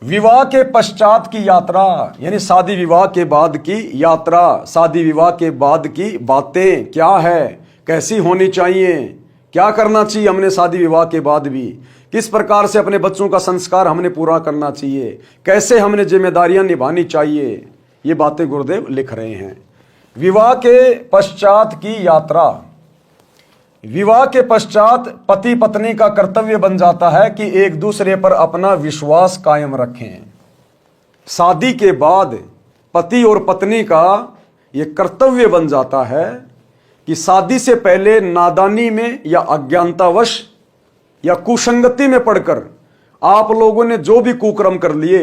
विवाह के पश्चात की यात्रा यानी शादी विवाह के बाद की यात्रा, शादी विवाह के बाद की बातें क्या है, कैसी होनी चाहिए, क्या करना चाहिए हमने शादी विवाह के बाद भी, किस प्रकार से अपने बच्चों का संस्कार हमने पूरा करना चाहिए, कैसे हमने जिम्मेदारियां निभानी चाहिए, ये बातें गुरुदेव लिख रहे हैं। विवाह के पश्चात की यात्रा। विवाह के पश्चात पति पत्नी का कर्तव्य बन जाता है कि एक दूसरे पर अपना विश्वास कायम रखें। शादी के बाद पति और पत्नी का यह कर्तव्य बन जाता है कि शादी से पहले नादानी में या अज्ञानतावश या कुसंगति में पड़कर आप लोगों ने जो भी कुकर्म कर लिए,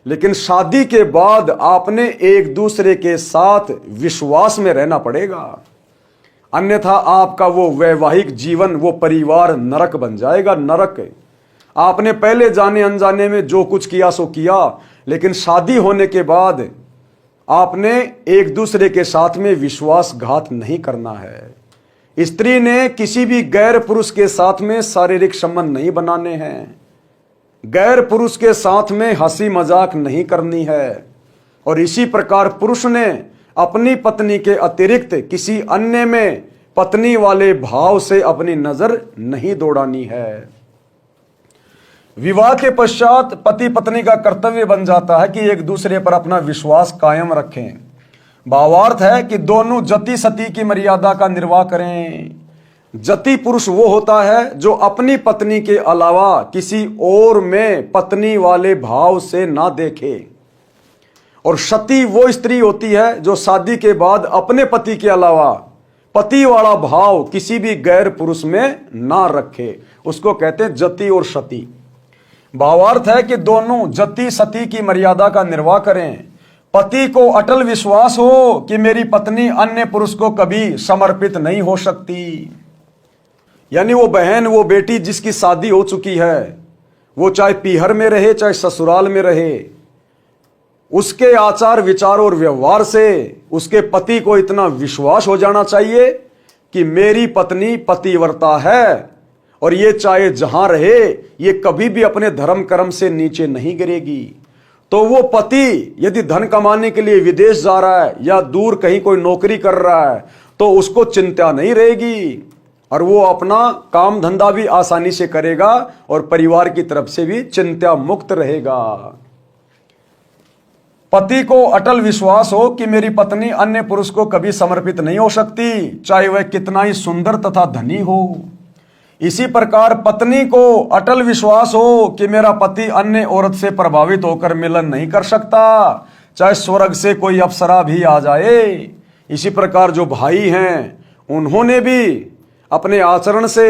लेकिन शादी के बाद आपने एक दूसरे के साथ विश्वास में रहना पड़ेगा, अन्यथा आपका वो वैवाहिक जीवन, वो परिवार नरक बन जाएगा। नरक। आपने पहले जाने अनजाने में जो कुछ किया सो किया, लेकिन शादी होने के बाद आपने एक दूसरे के साथ में विश्वासघात नहीं करना है। स्त्री ने किसी भी गैर पुरुष के साथ में शारीरिक संबंध नहीं बनाने हैं, गैर पुरुष के साथ में हंसी मजाक नहीं करनी है, और इसी प्रकार पुरुष ने अपनी पत्नी के अतिरिक्त किसी अन्य में पत्नी वाले भाव से अपनी नजर नहीं दौड़ानी है। विवाह के पश्चात पति पत्नी का कर्तव्य बन जाता है कि एक दूसरे पर अपना विश्वास कायम रखें। भावार्थ है कि दोनों जति सती की मर्यादा का निर्वाह करें। जति पुरुष वो होता है जो अपनी पत्नी के अलावा किसी और में पत्नी वाले भाव से ना देखे, और सती वो स्त्री होती है जो शादी के बाद अपने पति के अलावा पति वाला भाव किसी भी गैर पुरुष में ना रखे, उसको कहते हैं जति और सती। भावार्थ है कि दोनों जति सती की मर्यादा का निर्वाह करें। पति को अटल विश्वास हो कि मेरी पत्नी अन्य पुरुष को कभी समर्पित नहीं हो सकती, यानी वो बहन, वो बेटी जिसकी शादी हो चुकी है, वो चाहे पीहर में रहे चाहे ससुराल में रहे, उसके आचार विचार और व्यवहार से उसके पति को इतना विश्वास हो जाना चाहिए कि मेरी पत्नी पतिव्रता है, और ये चाहे जहां रहे ये कभी भी अपने धर्म कर्म से नीचे नहीं गिरेगी। तो वो पति यदि धन कमाने के लिए विदेश जा रहा है या दूर कहीं कोई नौकरी कर रहा है तो उसको चिंता नहीं रहेगी, और वो अपना काम धंधा भी आसानी से करेगा और परिवार की तरफ से भी चिंता मुक्त रहेगा। पति को अटल विश्वास हो कि मेरी पत्नी अन्य पुरुष को कभी समर्पित नहीं हो सकती, चाहे वह कितना ही सुंदर तथा धनी हो। इसी प्रकार पत्नी को अटल विश्वास हो कि मेरा पति अन्य औरत से प्रभावित होकर मिलन नहीं कर सकता, चाहे स्वर्ग से कोई अप्सरा भी आ जाए। इसी प्रकार जो भाई हैं उन्होंने भी अपने आचरण से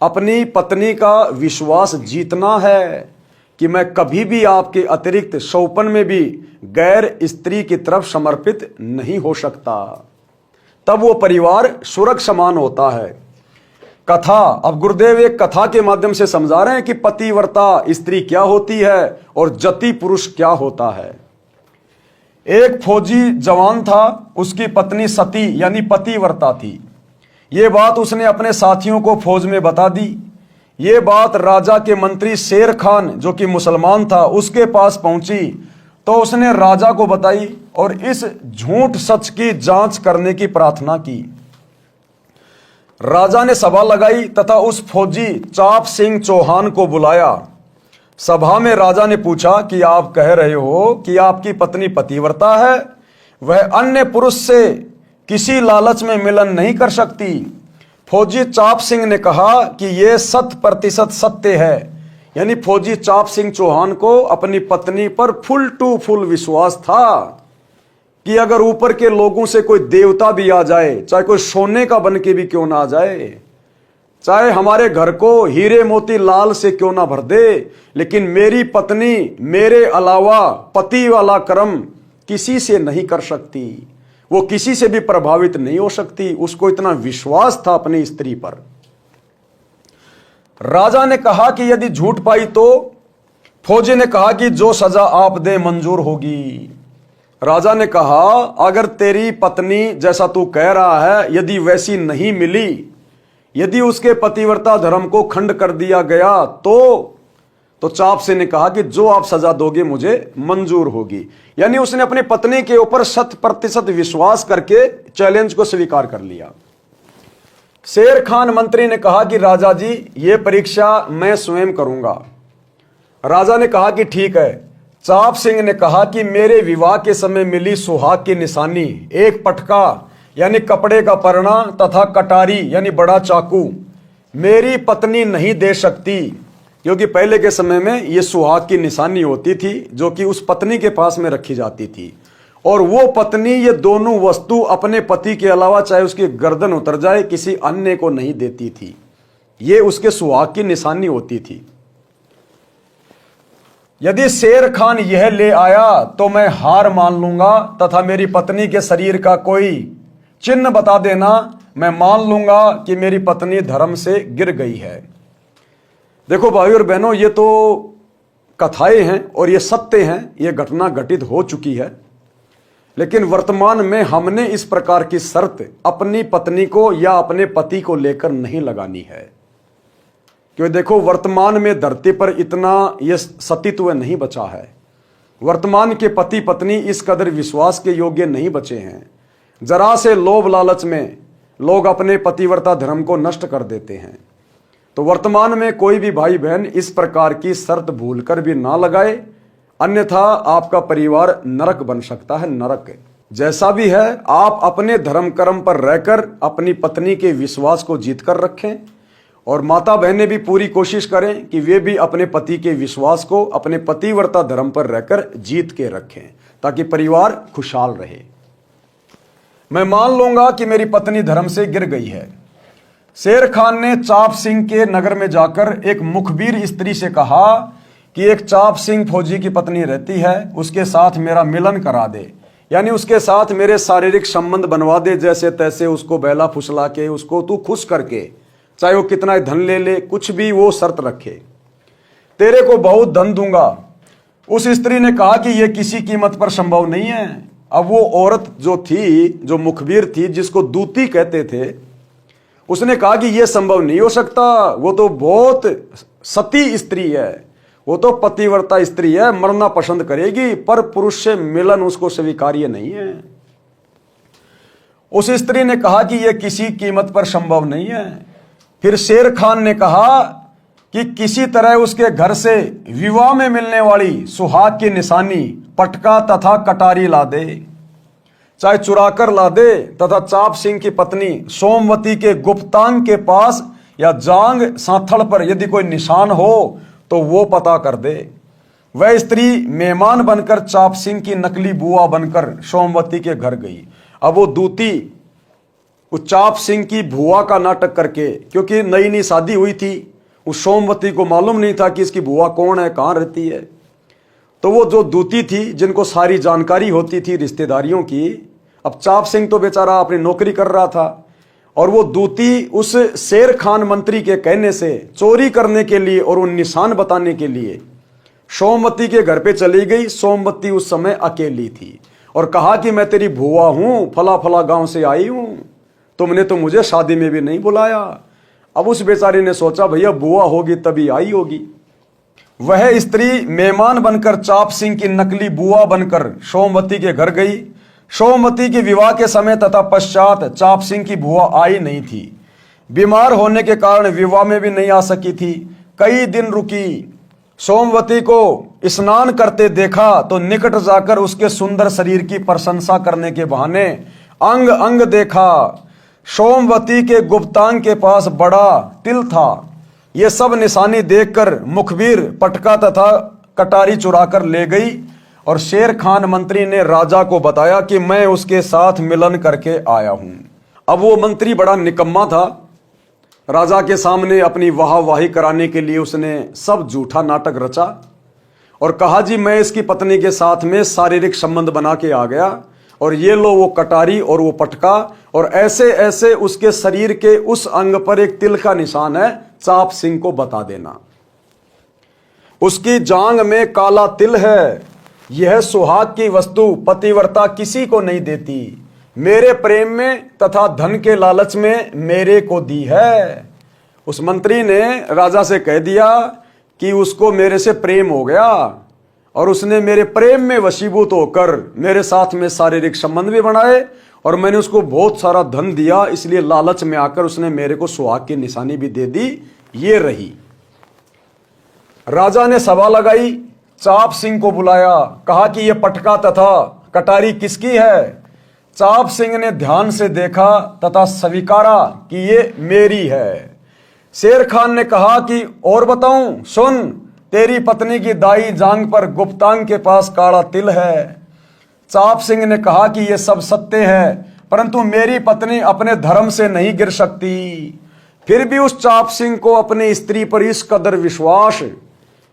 अपनी पत्नी का विश्वास जीतना है कि मैं कभी भी आपके अतिरिक्त शौपन में भी गैर स्त्री की तरफ समर्पित नहीं हो सकता। तब वो परिवार स्वर्ग समान होता है। कथा, अब गुरुदेव एक कथा के माध्यम से समझा रहे हैं कि पतिव्रता स्त्री क्या होती है और जति पुरुष क्या होता है। एक फौजी जवान था, उसकी पत्नी सती यानी पतिव्रता थी। ये बात उसने अपने साथियों को फौज में बता दी। ये बात राजा के मंत्री शेर खान जो कि मुसलमान था उसके पास पहुंची, तो उसने राजा को बताई और इस झूठ सच की जांच करने की प्रार्थना की। राजा ने सभा लगाई तथा उस फौजी चाप सिंह चौहान को बुलाया। सभा में राजा ने पूछा कि आप कह रहे हो कि आपकी पत्नी पतिव्रता है, वह अन्य पुरुष से किसी लालच में मिलन नहीं कर सकती। फौजी चाप सिंह ने कहा कि यह 100% सत्य है, यानी फौजी चाप सिंह चौहान को अपनी पत्नी पर फुल टू फुल विश्वास था कि अगर ऊपर के लोगों से कोई देवता भी आ जाए, चाहे कोई सोने का बन के भी क्यों ना आ जाए, चाहे हमारे घर को हीरे मोती लाल से क्यों ना भर दे, लेकिन मेरी पत्नी मेरे अलावा पति वाला कर्म किसी से नहीं कर सकती, वो किसी से भी प्रभावित नहीं हो सकती। उसको इतना विश्वास था अपनी स्त्री पर। राजा ने कहा कि यदि झूठ पाई तो? फौजी ने कहा कि जो सजा आप दे मंजूर होगी। राजा ने कहा अगर तेरी पत्नी जैसा तू कह रहा है यदि वैसी नहीं मिली, यदि उसके पतिव्रता धर्म को खंड कर दिया गया तो तो चाप सिंह ने कहा कि जो आप सजा दोगे मुझे मंजूर होगी। यानी उसने अपनी पत्नी के ऊपर 100% विश्वास करके चैलेंज को स्वीकार कर लिया। शेर खान मंत्री ने कहा कि राजा जी ये परीक्षा मैं स्वयं करूंगा। राजा ने कहा कि ठीक है। चाप सिंह ने कहा कि मेरे विवाह के समय मिली सुहाग की निशानी, एक पटका यानी कपड़े का परना तथा कटारी यानी बड़ा चाकू मेरी पत्नी नहीं दे सकती, क्योंकि पहले के समय में ये सुहाग की निशानी होती थी जो कि उस पत्नी के पास में रखी जाती थी, और वो पत्नी ये दोनों वस्तु अपने पति के अलावा चाहे उसकी गर्दन उतर जाए किसी अन्य को नहीं देती थी। ये उसके सुहाग की निशानी होती थी। यदि शेर खान यह ले आया तो मैं हार मान लूंगा तथा मेरी पत्नी के शरीर का कोई चिन्ह बता देना, मैं मान लूंगा कि मेरी पत्नी धर्म से गिर गई है। देखो भाई और बहनों, ये तो कथाएं हैं और ये सत्य हैं, ये घटना घटित हो चुकी है। लेकिन वर्तमान में हमने इस प्रकार की शर्त अपनी पत्नी को या अपने पति को लेकर नहीं लगानी है, क्योंकि देखो वर्तमान में धरती पर इतना ये सतीत्व नहीं बचा है। वर्तमान के पति पत्नी इस कदर विश्वास के योग्य नहीं बचे हैं। जरा से लोभ लालच में लोग अपने पतिव्रता धर्म को नष्ट कर देते हैं। तो वर्तमान में कोई भी भाई बहन इस प्रकार की शर्त भूलकर भी ना लगाए, अन्यथा आपका परिवार नरक बन सकता है, नरक। जैसा भी है आप अपने धर्म कर्म पर रहकर अपनी पत्नी के विश्वास को जीत कर रखें, और माता बहनें भी पूरी कोशिश करें कि वे भी अपने पति के विश्वास को अपने पतिव्रता धर्म पर रहकर जीत के रखें, ताकि परिवार खुशहाल रहे। मैं मान लूंगा कि मेरी पत्नी धर्म से गिर गई है। शेर खान ने चाप सिंह के नगर में जाकर एक मुखबिर स्त्री से कहा कि एक चाप सिंह फौजी की पत्नी रहती है, उसके साथ मेरा मिलन करा दे, यानी उसके साथ मेरे शारीरिक संबंध बनवा दे, जैसे तैसे उसको बहला फुसला के उसको तू खुश करके, चाहे वो कितना धन ले ले, कुछ भी वो शर्त रखे, तेरे को बहुत धन दूंगा। उस स्त्री ने कहा कि यह किसी कीमत पर संभव नहीं है। अब वो औरत जो थी, जो मुखबिर थी, जिसको दूती कहते थे, उसने कहा कि यह संभव नहीं हो सकता, वो तो बहुत सती स्त्री है, वो तो पतिव्रता स्त्री है, मरना पसंद करेगी, पर पुरुष से मिलन उसको स्वीकार्य नहीं है। उस स्त्री ने कहा कि यह किसी कीमत पर संभव नहीं है। फिर शेर खान ने कहा कि किसी तरह उसके घर से विवाह में मिलने वाली सुहाग की निशानी, पटका तथा कटारी ला दे, चाहे चुरा कर ला दे, तथा चाप सिंह की पत्नी सोमवती के गुप्तांग के पास या जांग सांथड़ पर यदि कोई निशान हो तो वो पता कर दे। वह स्त्री मेहमान बनकर चाप सिंह की नकली बुआ बनकर सोमवती के घर गई। अब वो दूती उस चाप सिंह की बुआ का नाटक करके, क्योंकि नई नई शादी हुई थी, उस सोमवती को मालूम नहीं था कि इसकी बुआ कौन है, कहाँ रहती है। तो वो जो दूती थी, जिनको सारी जानकारी होती थी रिश्तेदारियों की, अब चाप सिंह तो बेचारा अपनी नौकरी कर रहा था, और वो दूती उस शेर खान मंत्री के कहने से चोरी करने के लिए और उन निशान बताने के लिए सोमवती के घर पे चली गई। सोमवती उस समय अकेली थी और कहा कि मैं तेरी बुआ हूं, फला फला गांव से आई हूं, तुमने तो मुझे शादी में भी नहीं बुलाया। अब उस बेचारी ने सोचा भैया बुआ होगी तभी आई होगी। वह स्त्री मेहमान बनकर चाप सिंह की नकली बुआ बनकर सोमवती के घर गई। सोमवती के विवाह के समय तथा पश्चात चाप सिंह की बुआ आई नहीं थी। बीमार होने के कारण विवाह में भी नहीं आ सकी थी। कई दिन रुकी। सोमवती को स्नान करते देखा तो निकट जाकर उसके सुंदर शरीर की प्रशंसा करने के बहाने अंग अंग देखा। सोमवती के गुप्तांग के पास बड़ा तिल था। ये सब निशानी देखकर मुखबिर पटका तथा कटारी चुराकर ले गई और शेर खान मंत्री ने राजा को बताया कि मैं उसके साथ मिलन करके आया हूं। अब वो मंत्री बड़ा निकम्मा था। राजा के सामने अपनी वाहवाही कराने के लिए उसने सब झूठा नाटक रचा और कहा जी मैं इसकी पत्नी के साथ में शारीरिक संबंध बना के आ गया और ये लो वो कटारी और वो पटका और ऐसे ऐसे उसके शरीर के उस अंग पर एक तिल का निशान है, चाप सिंह को बता देना। उसकी जांग में काला तिल है। यह सुहाग की वस्तु पतिव्रता किसी को नहीं देती। मेरे प्रेम में तथा धन के लालच में मेरे को दी है। उस मंत्री ने राजा से कह दिया कि उसको मेरे से प्रेम हो गया और उसने मेरे प्रेम में वशीभूत होकर मेरे साथ में शारीरिक संबंध भी बनाए और मैंने उसको बहुत सारा धन दिया, इसलिए लालच में आकर उसने मेरे को सुहाग की निशानी भी दे दी। ये रही। राजा ने सभा लगाई, चाप सिंह को बुलाया, कहा कि यह पटका तथा कटारी किसकी है। चाप सिंह ने ध्यान से देखा तथा स्वीकारा कि ये मेरी है। शेर खान ने कहा कि और बताऊं, सुन, तेरी पत्नी की दाई जांग पर गुप्तांग के पास काला तिल है। चाप सिंह ने कहा कि यह सब सत्य है, परंतु मेरी पत्नी अपने धर्म से नहीं गिर सकती। फिर भी उस चाप सिंह को अपनी स्त्री पर इस कदर विश्वास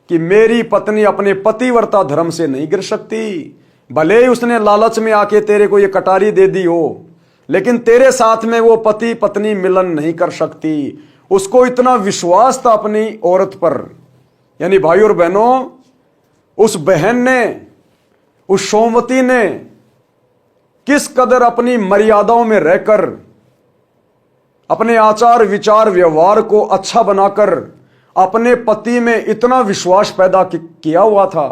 कि मेरी पत्नी अपने पतिव्रता धर्म से नहीं गिर सकती। भले ही उसने लालच में आके तेरे को ये कटारी दे दी हो, लेकिन तेरे साथ में वो पति पत्नी मिलन नहीं कर सकती। उसको इतना विश्वास था अपनी औरत पर। यानी भाई और बहनों, उस बहन ने, उस सोमवती ने किस कदर अपनी मर्यादाओं में रहकर अपने आचार विचार व्यवहार को अच्छा बनाकर अपने पति में इतना विश्वास पैदा किया हुआ था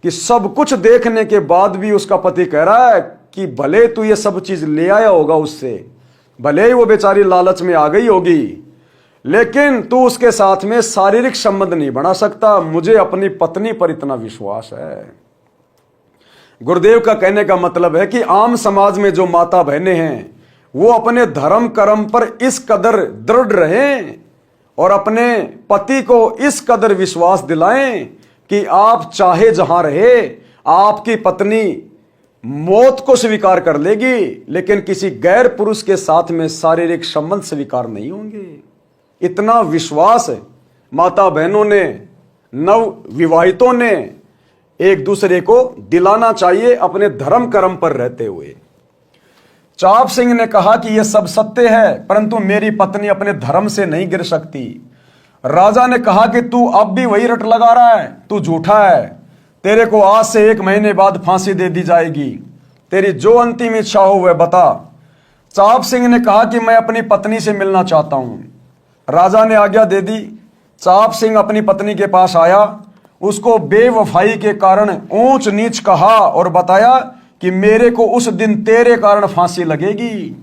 कि सब कुछ देखने के बाद भी उसका पति कह रहा है कि भले तू ये सब चीज ले आया होगा उससे, भले ही वो बेचारी लालच में आ गई होगी, लेकिन तू उसके साथ में शारीरिक संबंध नहीं बना सकता। मुझे अपनी पत्नी पर इतना विश्वास है। गुरुदेव का कहने का मतलब है कि आम समाज में जो माता बहनें हैं वो अपने धर्म कर्म पर इस कदर दृढ़ रहें और अपने पति को इस कदर विश्वास दिलाएं कि आप चाहे जहां रहे, आपकी पत्नी मौत को स्वीकार कर लेगी, लेकिन किसी गैर पुरुष के साथ में शारीरिक संबंध स्वीकार नहीं होंगे। इतना विश्वास माता बहनों ने, नव विवाहितों ने एक दूसरे को दिलाना चाहिए अपने धर्म कर्म पर रहते हुए। चाप सिंह ने कहा कि यह सब सत्य है, परंतु मेरी पत्नी अपने धर्म से नहीं गिर सकती। राजा ने कहा कि तू अब भी वही रट लगा रहा है, तू झूठा है। तेरे को आज से 1 महीने बाद फांसी दे दी जाएगी। तेरी जो अंतिम इच्छा हो वह बता। चाप सिंह ने कहा कि मैं अपनी पत्नी से मिलना चाहता हूं। राजा ने आज्ञा दे दी। चाप सिंह अपनी पत्नी के पास आया, उसको बेवफाई के कारण ऊंच नीच कहा और बताया कि मेरे को उस दिन तेरे कारण फांसी लगेगी।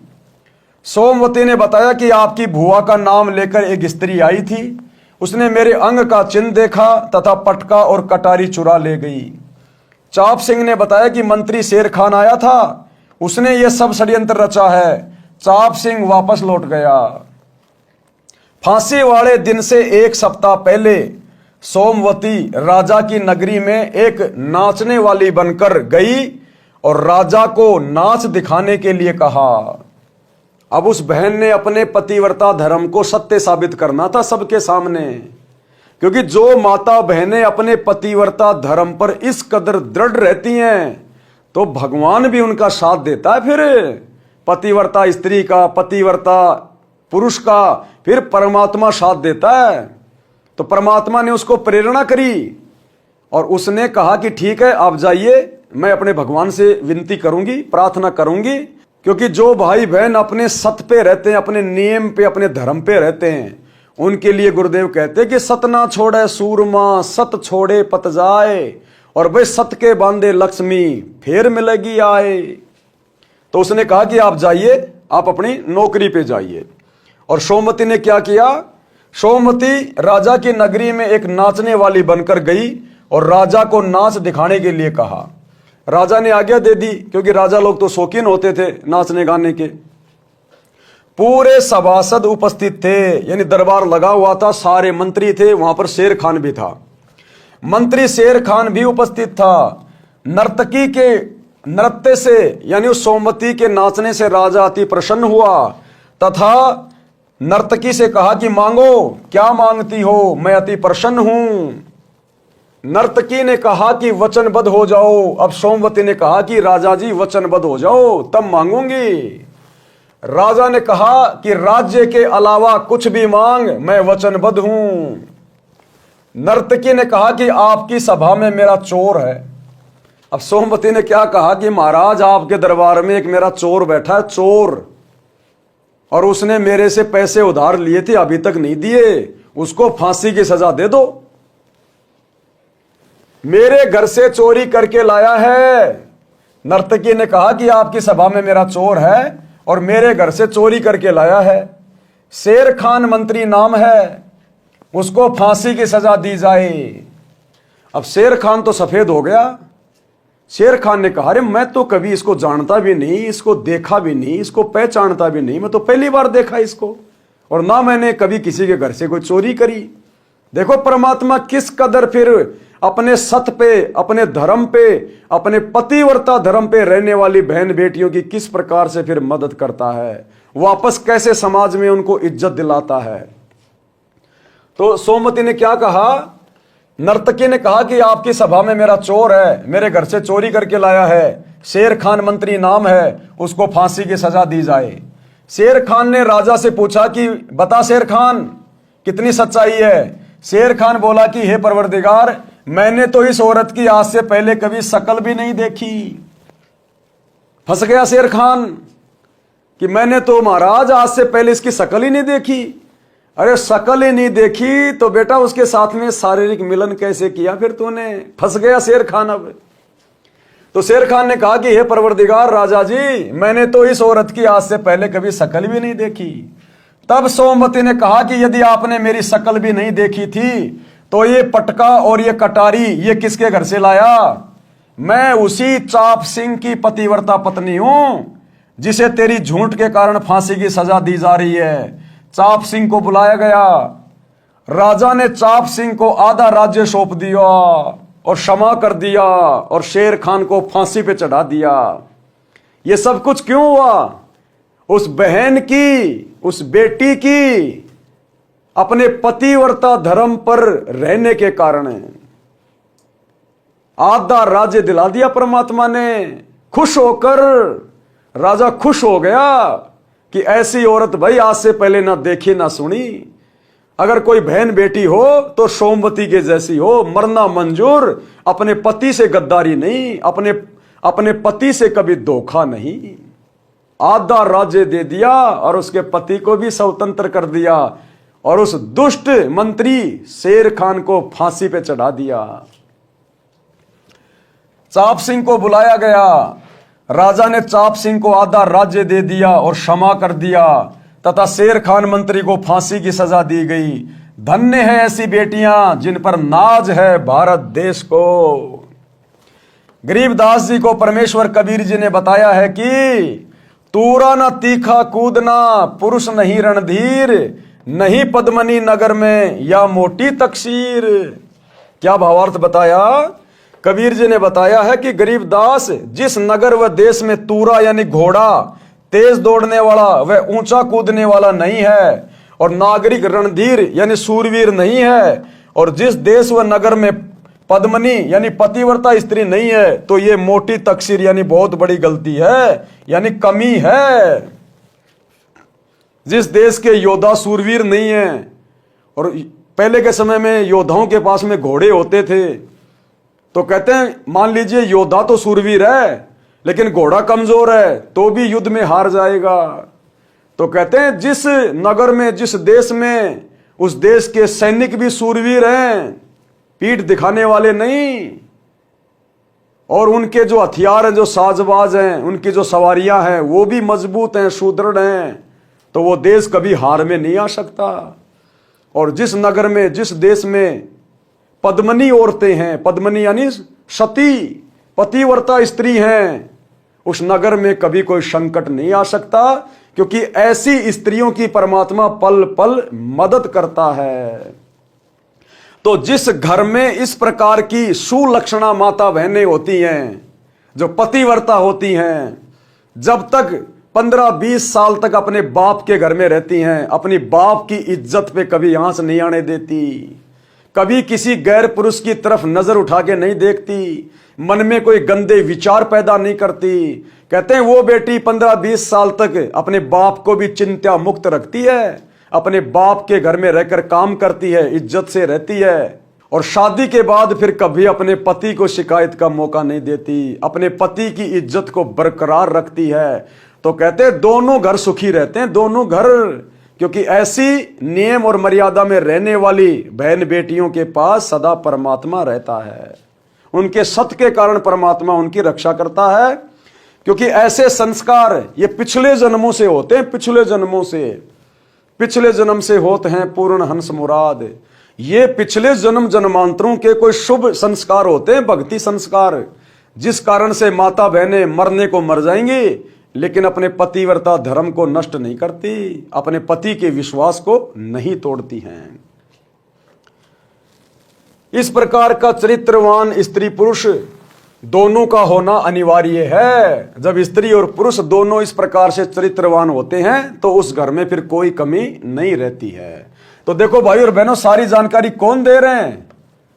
सोमवती ने बताया कि आपकी भुआ का नाम लेकर एक स्त्री आई थी, उसने मेरे अंग का चिन्ह देखा तथा पटका और कटारी चुरा ले गई। चाप सिंह ने बताया कि मंत्री शेर खान आया था, उसने यह सब षड्यंत्र रचा है। चाप सिंह वापस लौट गया। फांसी वाले दिन से 1 सप्ताह पहले सोमवती राजा की नगरी में एक नाचने वाली बनकर गई और राजा को नाच दिखाने के लिए कहा। अब उस बहन ने अपने पतिव्रता धर्म को सत्य साबित करना था सबके सामने, क्योंकि जो माता बहनें अपने पतिव्रता धर्म पर इस कदर दृढ़ रहती हैं तो भगवान भी उनका साथ देता है। फिर पतिव्रता स्त्री का, पतिव्रता पुरुष का, फिर परमात्मा साथ देता है। तो परमात्मा ने उसको प्रेरणा करी और उसने कहा कि ठीक है, आप जाइए, मैं अपने भगवान से विनती करूंगी, प्रार्थना करूंगी। क्योंकि जो भाई बहन अपने सत पे रहते हैं, अपने नियम पे, अपने धर्म पे रहते हैं, उनके लिए गुरुदेव कहते हैं कि सत ना छोड़े सूरमा, सत छोड़े पत जाए, और भाई सत के बांधे लक्ष्मी फिर मिलेगी आए। तो उसने कहा कि आप जाइए, आप अपनी नौकरी पे जाइए। और सोमवती ने क्या किया? सोमवती राजा की नगरी में एक नाचने वाली बनकर गई और राजा को नाच दिखाने के लिए कहा। राजा ने आज्ञा दे दी, क्योंकि राजा लोग तो शौकीन होते थे नाचने गाने के। पूरे सभासद उपस्थित थे, यानी दरबार लगा हुआ था, सारे मंत्री थे, वहां पर शेर खान भी था। मंत्री शेर खान भी उपस्थित था। नर्तकी के नृत्य से, यानी उस सोमवती के नाचने से राजा अति प्रसन्न हुआ तथा नर्तकी से कहा कि मांगो, क्या मांगती हो, मैं अति प्रसन्न हूं। नर्तकी ने कहा कि वचनबद्ध हो जाओ। अब सोमवती ने कहा कि राजा जी वचनबद्ध हो जाओ, तब मांगूंगी। राजा ने कहा कि राज्य के अलावा कुछ भी मांग, मैं वचनबद्ध हूं। नर्तकी ने कहा कि आपकी सभा में मेरा चोर है। अब सोमवती ने क्या कहा कि महाराज, आपके दरबार में एक मेरा चोर बैठा है, चोर, और उसने मेरे से पैसे उधार लिए थे, अभी तक नहीं दिए, उसको फांसी की सजा दे दो। मेरे घर से चोरी करके लाया है। नर्तकी ने कहा कि आपकी सभा में मेरा चोर है और मेरे घर से चोरी करके लाया है। शेर खान मंत्री नाम है, उसको फांसी की सजा दी जाए। अब शेर खान तो सफेद हो गया। शेर खान ने कहा, अरे मैं तो कभी इसको जानता भी नहीं, इसको देखा भी नहीं, इसको पहचानता भी नहीं, मैं तो पहली बार देखा इसको, और ना मैंने कभी किसी के घर से कोई चोरी करी। देखो परमात्मा किस कदर फिर अपने सत पे, अपने धर्म पे, अपने पतिव्रता धर्म पे रहने वाली बहन बेटियों की किस प्रकार से फिर मदद करता है, वापस कैसे समाज में उनको इज्जत दिलाता है। तो सोमवती ने क्या कहा, नर्तकी ने कहा कि आपकी सभा में मेरा चोर है, मेरे घर से चोरी करके लाया है, शेर खान मंत्री नाम है, उसको फांसी की सजा दी जाए। शेर खान ने राजा से पूछा कि बता शेर खान, कितनी सच्चाई है। शेर खान बोला कि हे परवरदिगार, मैंने तो इस औरत की आज से पहले कभी शकल भी नहीं देखी। फंस गया शेर खान कि मैंने तो महाराज आज से पहले इसकी शकल ही नहीं देखी। अरे शकल ही नहीं देखी तो बेटा उसके साथ में शारीरिक मिलन कैसे किया फिर तूने। फंस गया शेर खान। अब तो शेर खान ने कहा कि हे परवरदिगार राजा जी, मैंने तो इस औरत की आज से पहले कभी शकल भी नहीं देखी। तब सोमवती ने कहा कि यदि आपने मेरी शकल भी नहीं देखी थी तो ये पटका और ये कटारी ये किसके घर से लाया। मैं उसी चाप सिंह की पतिव्रता पत्नी हूं जिसे तेरी झूठ के कारण फांसी की सजा दी जा रही है। चाप सिंह को बुलाया गया। राजा ने चाप सिंह को आधा राज्य सौंप दिया और क्षमा कर दिया और शेर खान को फांसी पे चढ़ा दिया। ये सब कुछ क्यों हुआ? उस बहन की, उस बेटी की अपने पतिव्रता धर्म पर रहने के कारण आधा राज्य दिला दिया परमात्मा ने। खुश होकर राजा खुश हो गया कि ऐसी औरत भाई आज से पहले ना देखी ना सुनी। अगर कोई बहन बेटी हो तो सोमवती के जैसी हो, मरना मंजूर, अपने पति से गद्दारी नहीं, अपने पति से कभी धोखा नहीं। आधा राज्य दे दिया और उसके पति को भी स्वतंत्र कर दिया और उस दुष्ट मंत्री शेर खान को फांसी पे चढ़ा दिया। चाप सिंह को बुलाया गया। राजा ने चाप सिंह को आधा राज्य दे दिया और क्षमा कर दिया तथा शेर खान मंत्री को फांसी की सजा दी गई। धन्य है ऐसी बेटियां जिन पर नाज है भारत देश को। गरीबदास जी को परमेश्वर कबीर जी ने बताया है कि तूरा न तीखा कूदना, पुरुष नहीं रणधीर, नहीं पद्मनी नगर में या मोटी तकसीर। क्या भावार्थ बताया? कबीर जी ने बताया है कि गरीबदास जिस नगर व देश में तूरा यानी घोड़ा तेज दौड़ने वाला व ऊंचा कूदने वाला नहीं है और नागरिक रणधीर यानी सूरवीर नहीं है, और जिस देश व नगर में पद्मनी यानी पतिव्रता स्त्री नहीं है, तो ये मोटी तकसीर यानी बहुत बड़ी गलती है, यानी कमी है। जिस देश के योद्धा सूरवीर नहीं है, और पहले के समय में योद्धाओं के पास में घोड़े होते थे, तो कहते हैं मान लीजिए योद्धा तो सूरवीर है लेकिन घोड़ा कमजोर है तो भी युद्ध में हार जाएगा। तो कहते हैं जिस नगर में, जिस देश में, उस देश के सैनिक भी सूरवीर हैं, पीठ दिखाने वाले नहीं, और उनके जो हथियार हैं, जो साजबाज हैं, उनकी जो सवारियां हैं वो भी मजबूत हैं, सुदृढ़ हैं, तो वो देश कभी हार में नहीं आ सकता। और जिस नगर में, जिस देश में पद्मनी औरतें हैं, पद्मनी यानी सती पतिव्रता स्त्री हैं, उस नगर में कभी कोई संकट नहीं आ सकता, क्योंकि ऐसी स्त्रियों की परमात्मा पल पल मदद करता है। तो जिस घर में इस प्रकार की सुलक्षणा माता बहनें होती हैं, जो पतिव्रता होती हैं, जब तक 15-20 साल तक अपने बाप के घर में रहती हैं, अपनी बाप की इज्जत पे कभी आंच नहीं आने देती, कभी किसी गैर पुरुष की तरफ नजर उठा के नहीं देखती, मन में कोई गंदे विचार पैदा नहीं करती। कहते हैं वो बेटी 15-20 साल तक अपने बाप को भी चिंता मुक्त रखती है, अपने बाप के घर में रहकर काम करती है, इज्जत से रहती है, और शादी के बाद फिर कभी अपने पति को शिकायत का मौका नहीं देती, अपने पति की इज्जत को बरकरार रखती है। तो कहते हैं दोनों घर सुखी रहते हैं, दोनों घर, क्योंकि ऐसी नियम और मर्यादा में रहने वाली बहन बेटियों के पास सदा परमात्मा रहता है। उनके सत्य के कारण परमात्मा उनकी रक्षा करता है, क्योंकि ऐसे संस्कार ये पिछले जन्मों से होते हैं, पिछले जन्म से होते हैं पूर्ण हंस मुराद। ये पिछले जन्म जन्मांतरों के कोई शुभ संस्कार होते हैं, भक्ति संस्कार, जिस कारण से माता बहनें मरने को मर जाएंगी लेकिन अपने पतिव्रता धर्म को नष्ट नहीं करती, अपने पति के विश्वास को नहीं तोड़ती हैं। इस प्रकार का चरित्रवान स्त्री पुरुष दोनों का होना अनिवार्य है। जब स्त्री और पुरुष दोनों इस प्रकार से चरित्रवान होते हैं तो उस घर में फिर कोई कमी नहीं रहती है। तो देखो भाई और बहनों, सारी जानकारी कौन दे रहे हैं?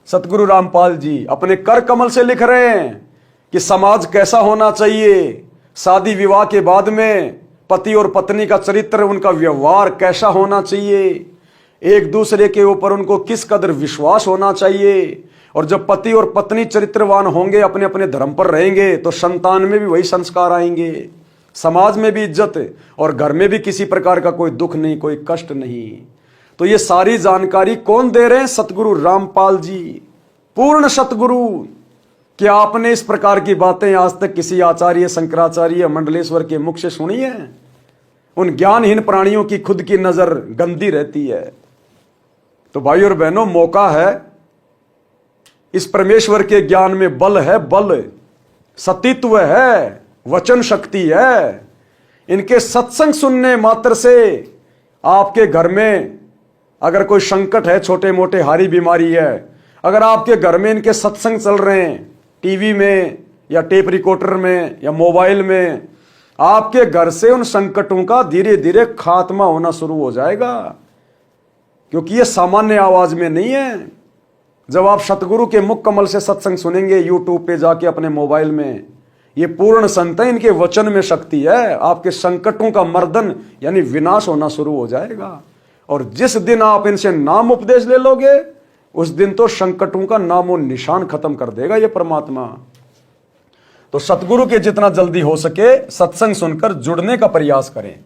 सतगुरु रामपाल जी अपने कर कमल से लिख रहे हैं कि समाज कैसा होना चाहिए, शादी विवाह के बाद में पति और पत्नी का चरित्र, उनका व्यवहार कैसा होना चाहिए, एक दूसरे के ऊपर उनको किस कदर विश्वास होना चाहिए। और जब पति और पत्नी चरित्रवान होंगे, अपने अपने धर्म पर रहेंगे, तो संतान में भी वही संस्कार आएंगे, समाज में भी इज्जत और घर में भी किसी प्रकार का कोई दुख नहीं, कोई कष्ट नहीं। तो ये सारी जानकारी कौन दे रहे हैं? सतगुरु रामपाल जी, पूर्ण सतगुरु। क्या आपने इस प्रकार की बातें आज तक किसी आचार्य, शंकराचार्य, मंडलेश्वर के मुख से सुनी है? उन ज्ञानहीन प्राणियों की खुद की नजर गंदी रहती है। तो भाई और बहनों, मौका है, इस परमेश्वर के ज्ञान में बल है, बल, सतीत्व है, वचन शक्ति है। इनके सत्संग सुनने मात्र से आपके घर में अगर कोई संकट है, छोटे मोटे हारी बीमारी है, अगर आपके घर में इनके सत्संग चल रहे हैं, टीवी में या टेप रिकॉर्डर में या मोबाइल में, आपके घर से उन संकटों का धीरे धीरे खात्मा होना शुरू हो जाएगा, क्योंकि ये सामान्य आवाज में नहीं है। जब आप सतगुरु के मुख कमल से सत्संग सुनेंगे यूट्यूब पे जाके अपने मोबाइल में, ये पूर्ण संत है, इनके वचन में शक्ति है, आपके संकटों का मर्दन यानी विनाश होना शुरू हो जाएगा। और जिस दिन आप इनसे नाम उपदेश ले लोगे, उस दिन तो संकटों का नामो निशान खत्म कर देगा ये परमात्मा। तो सतगुरु के जितना जल्दी हो सके सत्संग सुनकर जुड़ने का प्रयास करें।